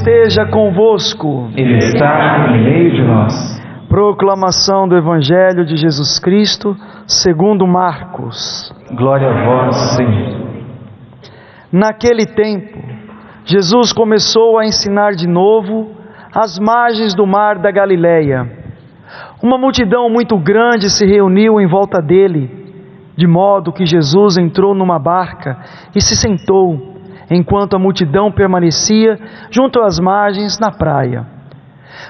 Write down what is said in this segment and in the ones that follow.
esteja convosco. Ele está no meio de nós. Proclamação do Evangelho de Jesus Cristo, segundo Marcos. Glória a vós, Senhor. Naquele tempo, Jesus começou a ensinar de novo às margens do mar da Galileia. Uma multidão muito grande se reuniu em volta dele, de modo que Jesus entrou numa barca e se sentou, enquanto a multidão permanecia junto às margens na praia.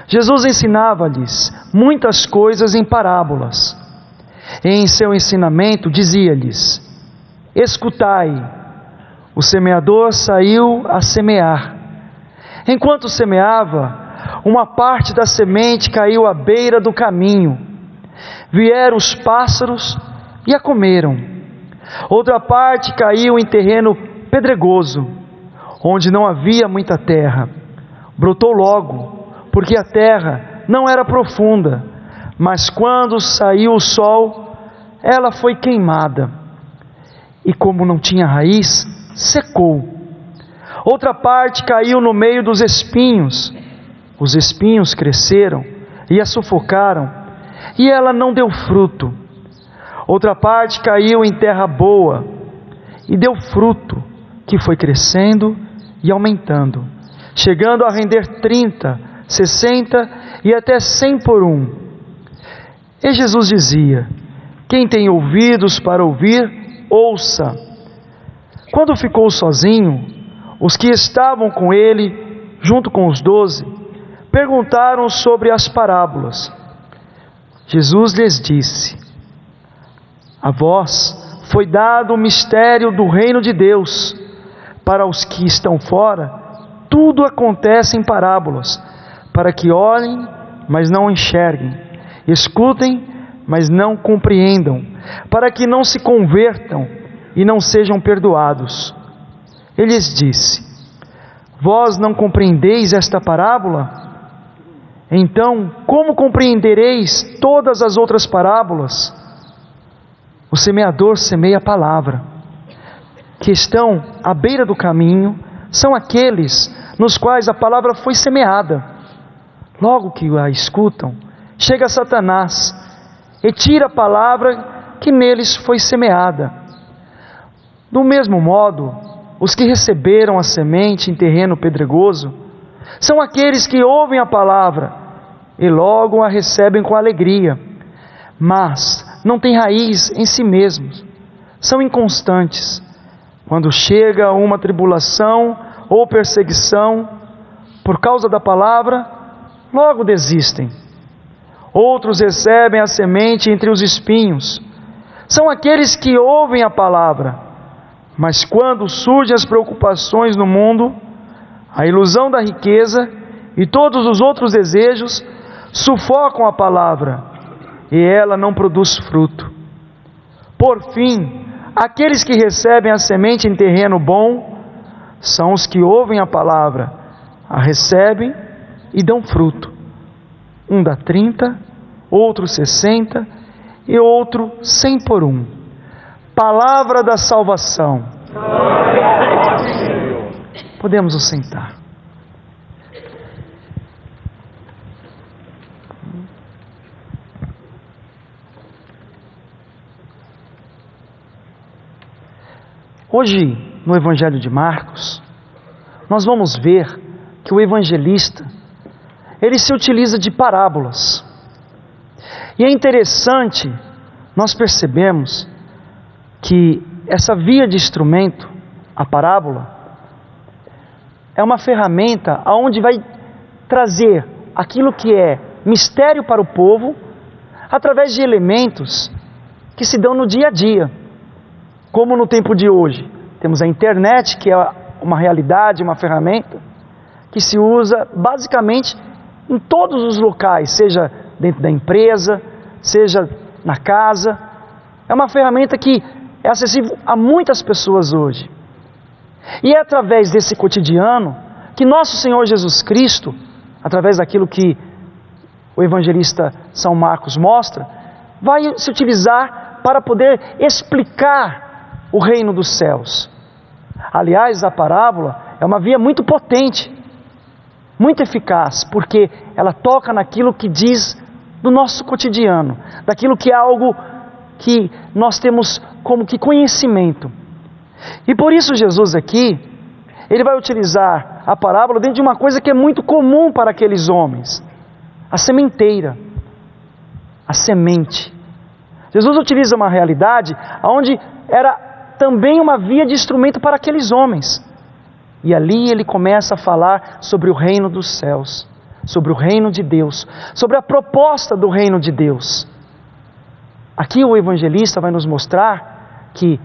Jesus ensinava-lhes muitas coisas em parábolas. E em seu ensinamento dizia-lhes: escutai, o semeador saiu a semear. Enquanto semeava, uma parte da semente caiu à beira do caminho. Vieram os pássaros e a comeram. Outra parte caiu em terreno pedregoso, onde não havia muita terra. Brotou logo, porque a terra não era profunda, mas quando saiu o sol, ela foi queimada. E como não tinha raiz, secou. Outra parte caiu no meio dos espinhos. Os espinhos cresceram e a sufocaram, e ela não deu fruto. Outra parte caiu em terra boa e deu fruto, que foi crescendo e aumentando, chegando a render 30, 60 e até 100 por um. E Jesus dizia: quem tem ouvidos para ouvir, ouça. Quando ficou sozinho, os que estavam com ele, junto com os 12, perguntaram sobre as parábolas. Jesus lhes disse: a vós foi dado o mistério do reino de Deus. Para os que estão fora, tudo acontece em parábolas, para que olhem, mas não enxerguem, escutem, mas não compreendam, para que não se convertam e não sejam perdoados. Ele lhes disse: vós não compreendeis esta parábola? Então, como compreendereis todas as outras parábolas? O semeador semeia a palavra, que estão à beira do caminho, são aqueles nos quais a palavra foi semeada. Logo que a escutam, chega Satanás e tira a palavra que neles foi semeada. Do mesmo modo, os que receberam a semente em terreno pedregoso são aqueles que ouvem a palavra e logo a recebem com alegria, mas não têm raiz em si mesmos, são inconstantes. Quando chega uma tribulação ou perseguição por causa da palavra, logo desistem. Outros recebem a semente entre os espinhos, são aqueles que ouvem a palavra, mas quando surgem as preocupações no mundo, a ilusão da riqueza e todos os outros desejos sufocam a palavra e ela não produz fruto. Por fim, aqueles que recebem a semente em terreno bom são os que ouvem a palavra, a recebem e dão fruto. Um dá 30, outro 60 e outro 100 por um. Palavra da salvação. Podemos nos sentar. Hoje, no Evangelho de Marcos, nós vamos ver que o evangelista, ele se utiliza de parábolas. E é interessante, nós percebemos que essa via de instrumento, a parábola, é uma ferramenta onde vai trazer aquilo que é mistério para o povo, através de elementos que se dão no dia a dia. Como no tempo de hoje, temos a internet, que é uma realidade, uma ferramenta, que se usa basicamente em todos os locais, seja dentro da empresa, seja na casa. É uma ferramenta que é acessível a muitas pessoas hoje. E é através desse cotidiano que nosso Senhor Jesus Cristo, através daquilo que o evangelista São Marcos mostra, vai se utilizar para poder explicar o reino dos céus. Aliás, a parábola é uma via muito potente, muito eficaz, porque ela toca naquilo que diz do nosso cotidiano, daquilo que é algo que nós temos como que conhecimento. E por isso Jesus aqui, ele vai utilizar a parábola dentro de uma coisa que é muito comum para aqueles homens: a sementeira, a semente. Jesus utiliza uma realidade onde era também uma via de instrumento para aqueles homens. E ali ele começa a falar sobre o reino dos céus, sobre o reino de Deus, sobre a proposta do reino de Deus. Aqui o evangelista vai nos mostrar que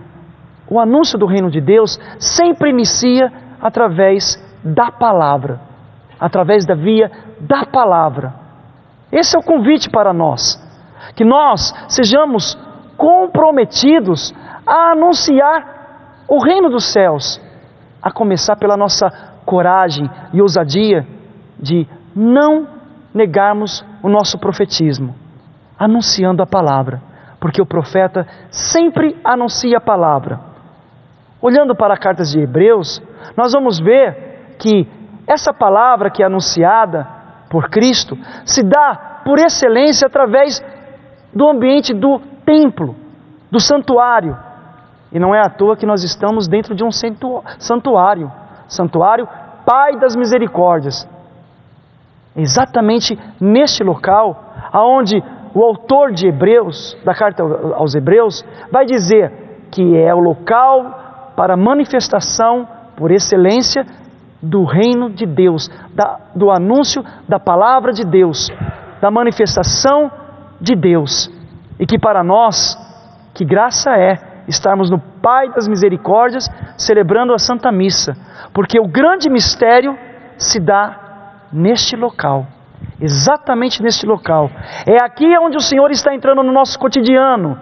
o anúncio do reino de Deus sempre inicia através da palavra, através da via da palavra. Esse é o convite para nós, que nós sejamos comprometidos a anunciar o reino dos céus, a começar pela nossa coragem e ousadia de não negarmos o nosso profetismo, anunciando a palavra, porque o profeta sempre anuncia a palavra. Olhando para as cartas de Hebreus, nós vamos ver que essa palavra que é anunciada por Cristo se dá por excelência através do ambiente do templo, do santuário. E não é à toa que nós estamos dentro de um santuário, Pai das Misericórdias. Exatamente neste local, aonde o autor de Hebreus, da carta aos Hebreus, vai dizer que é o local para manifestação por excelência do reino de Deus, do anúncio da palavra de Deus, da manifestação de Deus. E que para nós, que graça é estarmos no Pai das Misericórdias, celebrando a Santa Missa, porque o grande mistério se dá neste local, exatamente neste local. É aqui onde o Senhor está entrando no nosso cotidiano,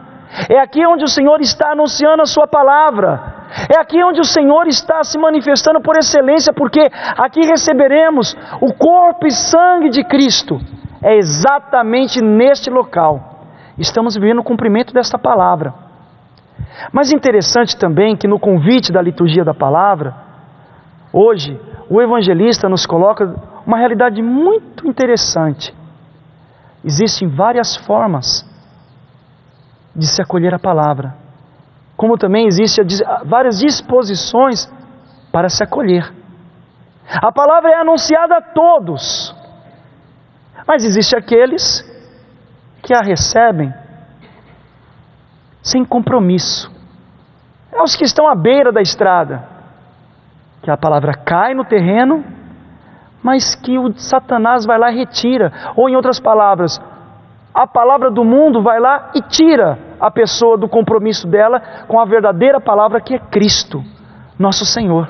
é aqui onde o Senhor está anunciando a sua palavra, é aqui onde o Senhor está se manifestando por excelência, porque aqui receberemos o corpo e sangue de Cristo. É exatamente neste local. Estamos vivendo o cumprimento desta palavra. Mas interessante também que no convite da liturgia da palavra, hoje, o evangelista nos coloca uma realidade muito interessante. Existem várias formas de se acolher a palavra, como também existem várias disposições para se acolher. A palavra é anunciada a todos, mas existem aqueles que a recebem sem compromisso. É os que estão à beira da estrada, que a palavra cai no terreno, mas que o Satanás vai lá e retira. Ou em outras palavras, a palavra do mundo vai lá e tira a pessoa do compromisso dela com a verdadeira palavra que é Cristo, nosso Senhor.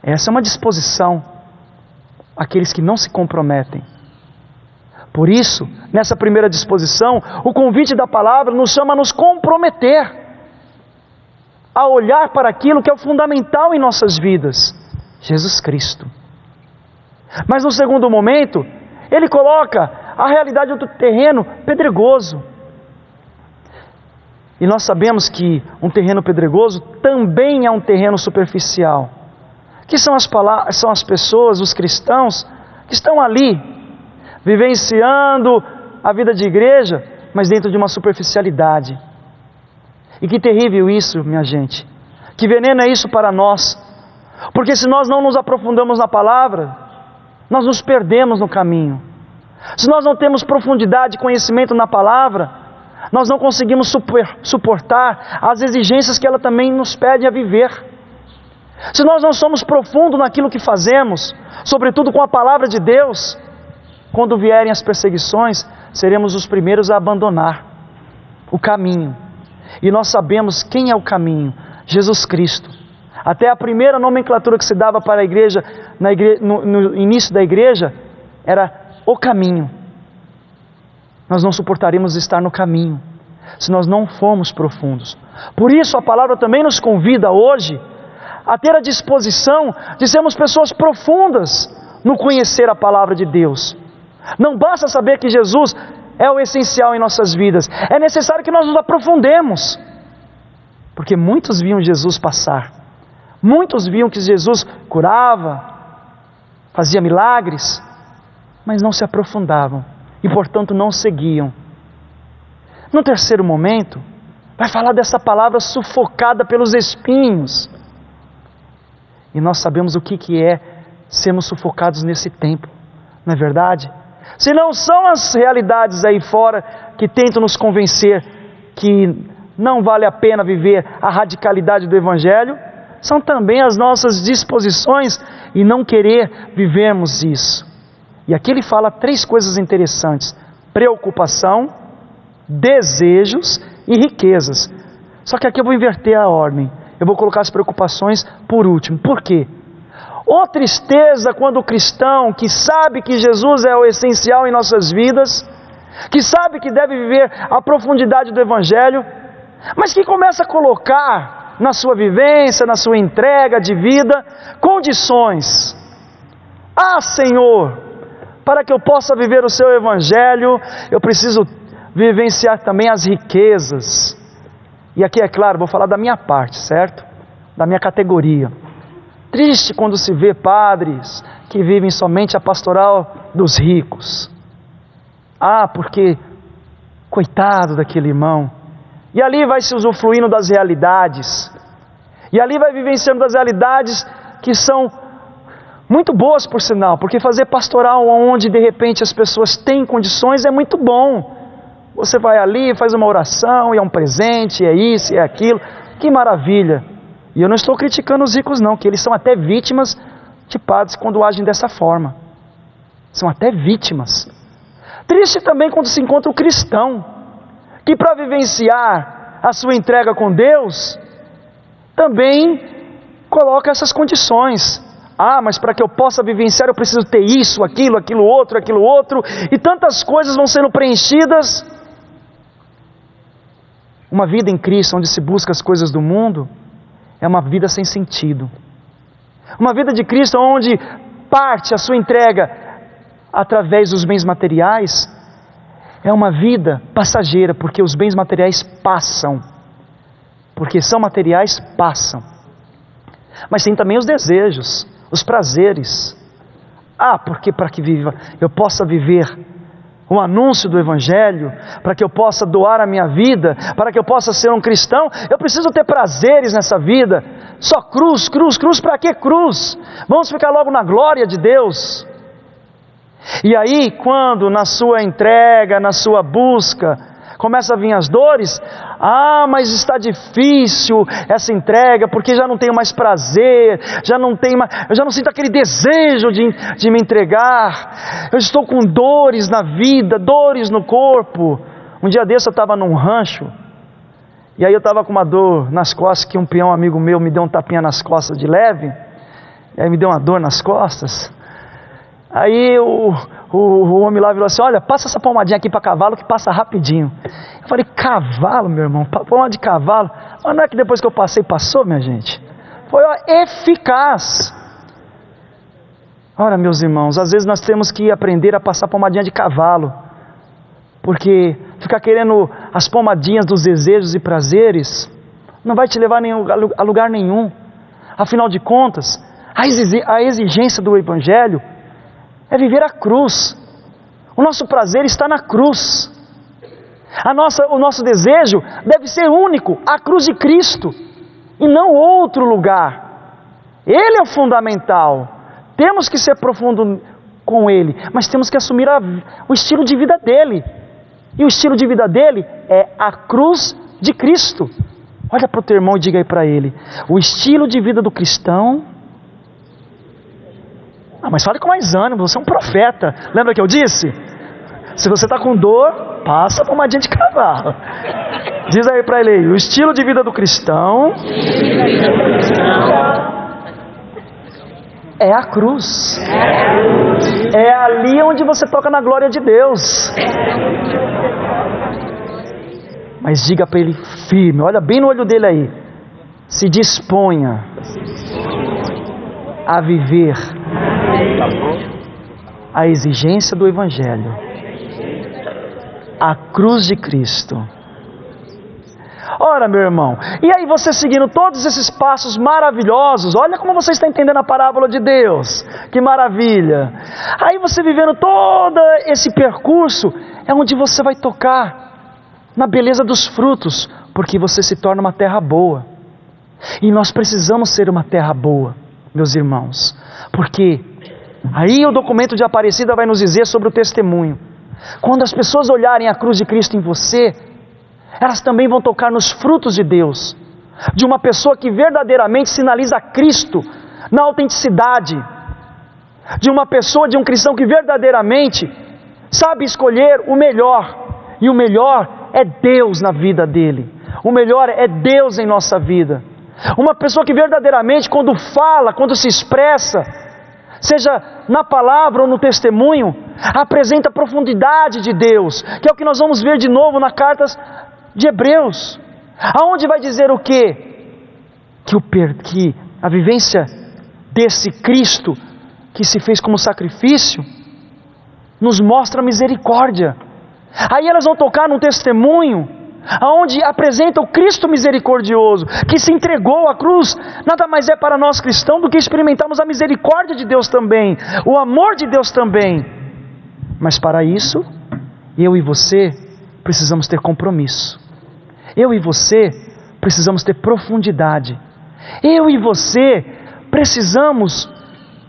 Essa é uma disposição àqueles que não se comprometem. Por isso, nessa primeira disposição, o convite da palavra nos chama a nos comprometer, a olhar para aquilo que é o fundamental em nossas vidas, Jesus Cristo. Mas no segundo momento, ele coloca a realidade do terreno pedregoso. E nós sabemos que um terreno pedregoso também é um terreno superficial, que são as pessoas, os cristãos, que estão ali, vivenciando a vida de igreja, mas dentro de uma superficialidade. E que terrível isso, minha gente. Que veneno é isso para nós. Porque se nós não nos aprofundamos na palavra, nós nos perdemos no caminho. Se nós não temos profundidade e conhecimento na palavra, nós não conseguimos suportar as exigências que ela também nos pede a viver. Se nós não somos profundos naquilo que fazemos, sobretudo com a palavra de Deus, quando vierem as perseguições, seremos os primeiros a abandonar o caminho. E nós sabemos quem é o caminho: Jesus Cristo. Até a primeira nomenclatura que se dava para a igreja, no início da igreja, era o caminho. Nós não suportaremos estar no caminho, se nós não formos profundos. Por isso a palavra também nos convida hoje a ter a disposição de sermos pessoas profundas no conhecer a palavra de Deus. Não basta saber que Jesus é o essencial em nossas vidas, é necessário que nós nos aprofundemos, porque muitos viam Jesus passar, muitos viam que Jesus curava, fazia milagres, mas não se aprofundavam e, portanto, não seguiam. No terceiro momento, vai falar dessa palavra sufocada pelos espinhos. E nós sabemos o que é sermos sufocados nesse tempo, não é verdade? Se não são as realidades aí fora que tentam nos convencer que não vale a pena viver a radicalidade do Evangelho, são também as nossas disposições e não querer vivermos isso. E aqui ele fala 3 coisas interessantes: preocupação, desejos e riquezas. Só que aqui eu vou inverter a ordem. Eu vou colocar as preocupações por último. Por quê? Ô tristeza quando o cristão, que sabe que Jesus é o essencial em nossas vidas, que sabe que deve viver a profundidade do Evangelho, mas que começa a colocar na sua vivência, na sua entrega de vida, condições. Ah, Senhor, para que eu possa viver o seu Evangelho, eu preciso vivenciar também as riquezas. E aqui, é claro, vou falar da minha parte, certo? Da minha categoria. Triste quando se vê padres que vivem somente a pastoral dos ricos. Ah, porque, coitado daquele irmão. E ali vai se usufruindo das realidades. E ali vai vivenciando das realidades que são muito boas, por sinal. Porque fazer pastoral onde de repente as pessoas têm condições é muito bom. Você vai ali, faz uma oração, e é um presente, é isso, é aquilo. Que maravilha! E eu não estou criticando os ricos não, que eles são até vítimas de padres quando agem dessa forma. São até vítimas. Triste também quando se encontra o cristão, que para vivenciar a sua entrega com Deus, também coloca essas condições. Ah, mas para que eu possa vivenciar eu preciso ter isso, aquilo outro, e tantas coisas vão sendo preenchidas. Uma vida em Cristo, onde se busca as coisas do mundo, é uma vida sem sentido. Uma vida de Cristo onde parte a sua entrega através dos bens materiais, é uma vida passageira, porque os bens materiais passam. Porque são materiais, passam. Mas tem também os desejos, os prazeres. Ah, porque para que eu possa viver o anúncio do Evangelho, para que eu possa doar a minha vida, para que eu possa ser um cristão, eu preciso ter prazeres nessa vida. Só cruz, para que cruz? Vamos ficar logo na glória de Deus. E aí, quando na sua entrega, na sua busca, começa a vir as dores, ah, mas está difícil essa entrega, porque já não tenho mais prazer, eu já não sinto aquele desejo de me entregar, eu estou com dores na vida, dores no corpo. Um dia desse eu estava num rancho, e aí eu estava com uma dor nas costas, que um peão amigo meu me deu um tapinha nas costas de leve, e aí me deu uma dor nas costas. Aí o homem lá virou assim: olha, passa essa pomadinha aqui para cavalo que passa rapidinho. Eu falei: cavalo, meu irmão? Pomada de cavalo? Mas não é que depois que eu passei, passou, minha gente? Foi eficaz. Ora, meus irmãos, às vezes nós temos que aprender a passar pomadinha de cavalo, porque ficar querendo as pomadinhas dos desejos e prazeres não vai te levar a lugar nenhum. Afinal de contas, a exigência do Evangelho é viver a cruz. O nosso prazer está na cruz. O nosso desejo deve ser único, a cruz de Cristo, e não outro lugar. Ele é o fundamental. Temos que ser profundo com Ele, mas temos que assumir o estilo de vida dele. E o estilo de vida dele é a cruz de Cristo. Olha para o teu irmão e diga aí para ele: o estilo de vida do cristão... Ah, mas fale com mais ânimo, você é um profeta. Lembra que eu disse? Se você está com dor, passa a pomadinha de cavalo. Diz aí para ele: o estilo de vida do cristão é a cruz. É ali onde você toca na glória de Deus. Mas diga para ele firme, olha bem no olho dele aí: se disponha a viver a exigência do Evangelho, a cruz de Cristo. Ora, meu irmão, e aí você seguindo todos esses passos maravilhosos, olha como você está entendendo a parábola de Deus, que maravilha. Aí você vivendo todo esse percurso, é onde você vai tocar na beleza dos frutos, porque você se torna uma terra boa. E nós precisamos ser uma terra boa, meus irmãos, porque aí o documento de Aparecida vai nos dizer sobre o testemunho. Quando as pessoas olharem a cruz de Cristo em você, elas também vão tocar nos frutos de Deus, de uma pessoa que verdadeiramente sinaliza Cristo na autenticidade, de uma pessoa, de um cristão que verdadeiramente sabe escolher o melhor, e o melhor é Deus na vida dele, o melhor é Deus em nossa vida. Uma pessoa que verdadeiramente, quando fala, quando se expressa, seja na palavra ou no testemunho, apresenta a profundidade de Deus, que é o que nós vamos ver de novo na carta de Hebreus, aonde vai dizer o quê? Que a vivência desse Cristo, que se fez como sacrifício, nos mostra misericórdia. Aí elas vão tocar num testemunho, aonde apresenta o Cristo misericordioso, que se entregou à cruz. Nada mais é para nós cristãos do que experimentarmos a misericórdia de Deus também, o amor de Deus também. Mas para isso, eu e você precisamos ter compromisso. Eu e você precisamos ter profundidade. Eu e você precisamos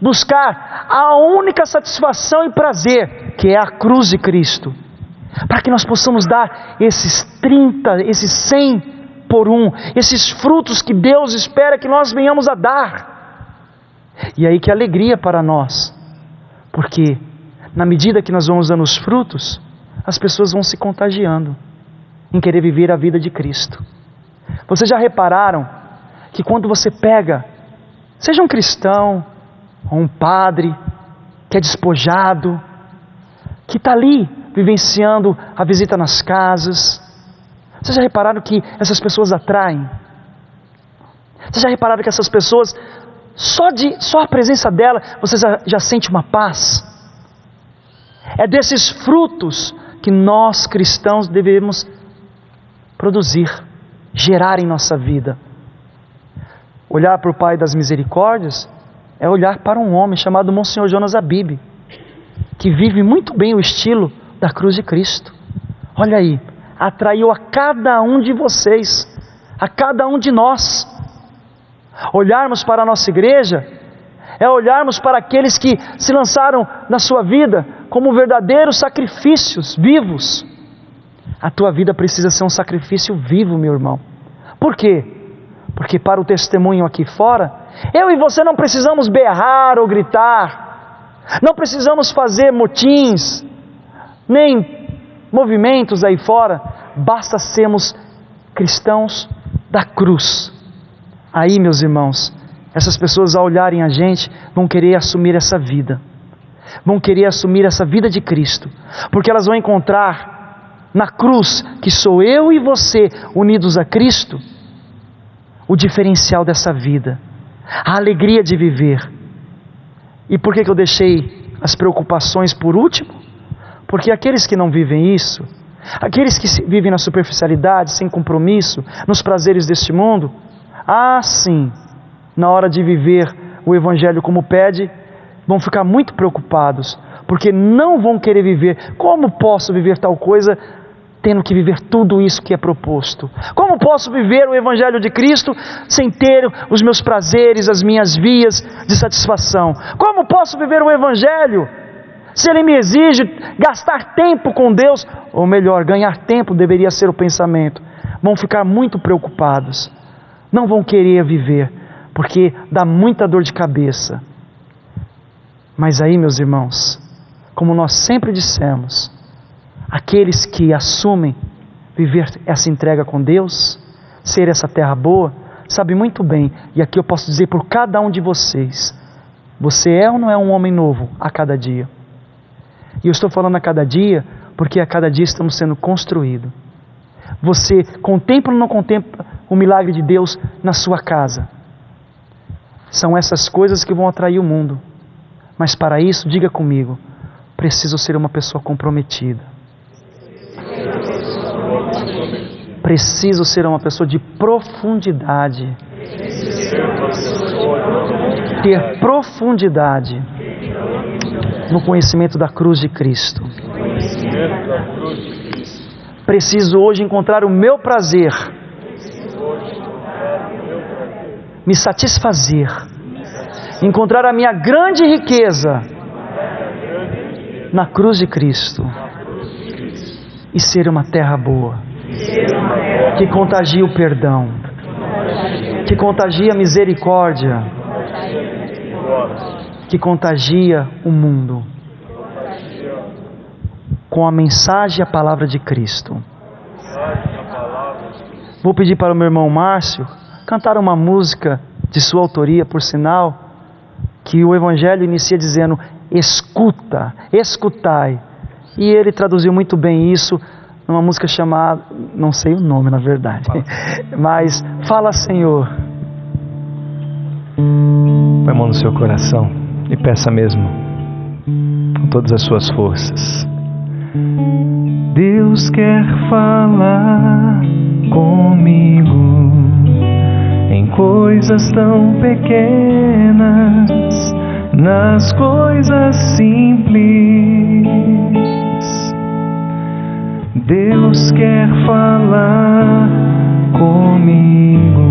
buscar a única satisfação e prazer, que é a cruz de Cristo, para que nós possamos dar esses 30, esses 100 por 1, esses frutos que Deus espera que nós venhamos a dar. E aí que alegria para nós, porque na medida que nós vamos dando os frutos, as pessoas vão se contagiando em querer viver a vida de Cristo. Vocês já repararam que quando você pega, seja um cristão, ou um padre, que é despojado, que está ali vivenciando a visita nas casas, vocês já repararam que essas pessoas atraem? Vocês já repararam que essas pessoas, só a presença dela, você já sente uma paz? É desses frutos que nós cristãos devemos produzir, gerar em nossa vida. Olhar para o Pai das Misericórdias é olhar para um homem chamado Monsenhor Jonas Abib, que vive muito bem o estilo da cruz de Cristo. Olha aí, atraiu a cada um de vocês, a cada um de nós. Olharmos para a nossa igreja é olharmos para aqueles que se lançaram na sua vida como verdadeiros sacrifícios vivos. A tua vida precisa ser um sacrifício vivo, meu irmão. Por quê? Porque para o testemunho aqui fora, eu e você não precisamos berrar ou gritar, não precisamos fazer motins, nem movimentos aí fora, basta sermos cristãos da cruz. Aí, meus irmãos, essas pessoas ao olharem a gente, vão querer assumir essa vida, vão querer assumir essa vida de Cristo, porque elas vão encontrar na cruz, que sou eu e você unidos a Cristo, o diferencial dessa vida, a alegria de viver. E por que eu deixei as preocupações por último? Porque aqueles que não vivem isso, aqueles que vivem na superficialidade, sem compromisso, nos prazeres deste mundo, sim, na hora de viver o Evangelho como pede, vão ficar muito preocupados, porque não vão querer viver. Como posso viver tal coisa tendo que viver tudo isso que é proposto? Como posso viver o Evangelho de Cristo sem ter os meus prazeres, as minhas vias de satisfação? Como posso viver o Evangelho se ele me exige gastar tempo com Deus? Ou melhor, ganhar tempo deveria ser o pensamento. Vão ficar muito preocupados, não vão querer viver, porque dá muita dor de cabeça. Mas aí, meus irmãos, como nós sempre dissemos, aqueles que assumem viver essa entrega com Deus, ser essa terra boa, sabem muito bem, e aqui eu posso dizer por cada um de vocês, você é ou não é um homem novo a cada dia? E eu estou falando a cada dia, porque a cada dia estamos sendo construídos. Você contempla ou não contempla o milagre de Deus na sua casa? São essas coisas que vão atrair o mundo. Mas para isso, diga comigo, preciso ser uma pessoa comprometida. Preciso ser uma pessoa de profundidade. Ter profundidade no conhecimento da cruz de Cristo. Preciso hoje encontrar o meu prazer, me satisfazer, encontrar a minha grande riqueza na cruz de Cristo e ser uma terra boa, que contagia o perdão, que contagia a misericórdia, que contagia o mundo com a mensagem e a palavra de Cristo. Vou pedir para o meu irmão Márcio cantar uma música de sua autoria, por sinal, que o Evangelho inicia dizendo: escuta, escutai. E ele traduziu muito bem isso numa música chamada, não sei o nome na verdade, mas Fala Senhor. Põe a mão no seu coração e peça mesmo, com todas as suas forças. Deus quer falar comigo em coisas tão pequenas, nas coisas simples. Deus quer falar comigo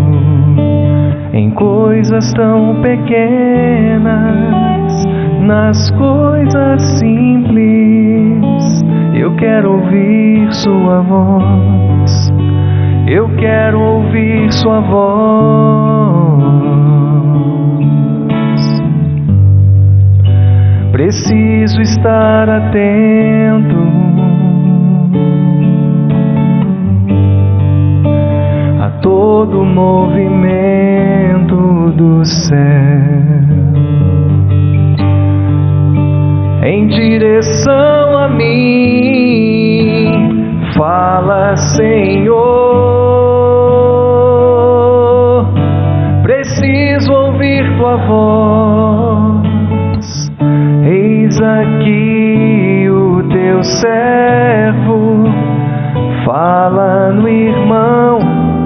em coisas tão pequenas, nas coisas simples. Eu quero ouvir sua voz, eu quero ouvir sua voz. Preciso estar atento a todo o movimento do céu em direção a mim. Fala, Senhor, preciso ouvir tua voz. Eis aqui o teu servo, fala no irmão,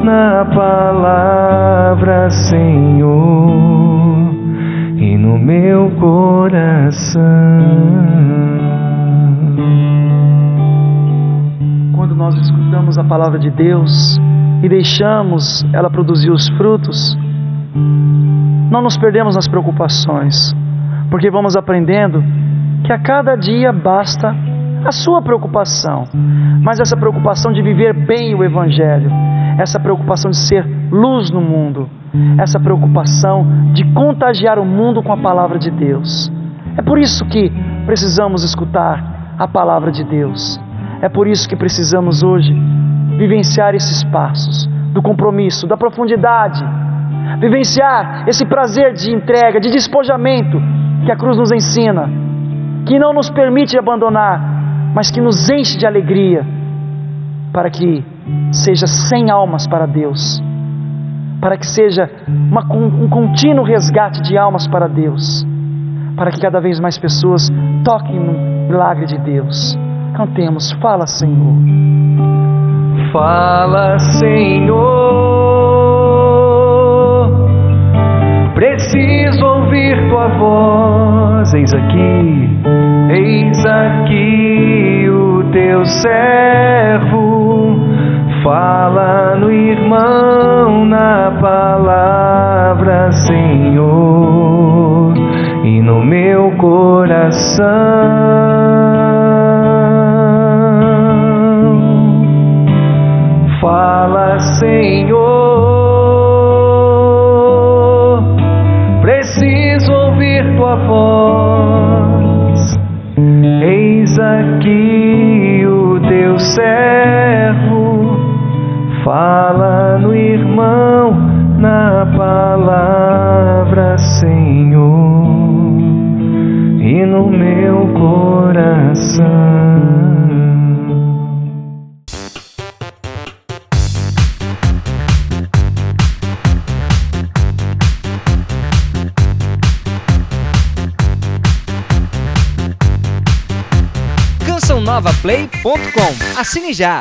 na palavra, Senhor, e no meu coração. Quando nós escutamos a palavra de Deus e deixamos ela produzir os frutos, não nos perdemos nas preocupações, porque vamos aprendendo que a cada dia basta a sua preocupação, mas essa preocupação de viver bem o Evangelho, essa preocupação de ser luz no mundo, essa preocupação de contagiar o mundo com a palavra de Deus. É por isso que precisamos escutar a palavra de Deus. É por isso que precisamos hoje vivenciar esses passos do compromisso, da profundidade, vivenciar esse prazer de entrega, de despojamento que a cruz nos ensina, que não nos permite abandonar, mas que nos enche de alegria, para que seja 100 almas para Deus, para que seja um contínuo resgate de almas para Deus, para que cada vez mais pessoas toquem no milagre de Deus. Cantemos, fala, Senhor. Fala, Senhor, preciso ouvir tua voz. Eis aqui o teu servo, fala no irmão, na palavra, Senhor, e no meu coração. Fala, Senhor, preciso ouvir tua voz. Eis aqui o teu servo, fala no irmão, na palavra, Senhor, e no meu coração. Cançãonovaplay.com. Assine já!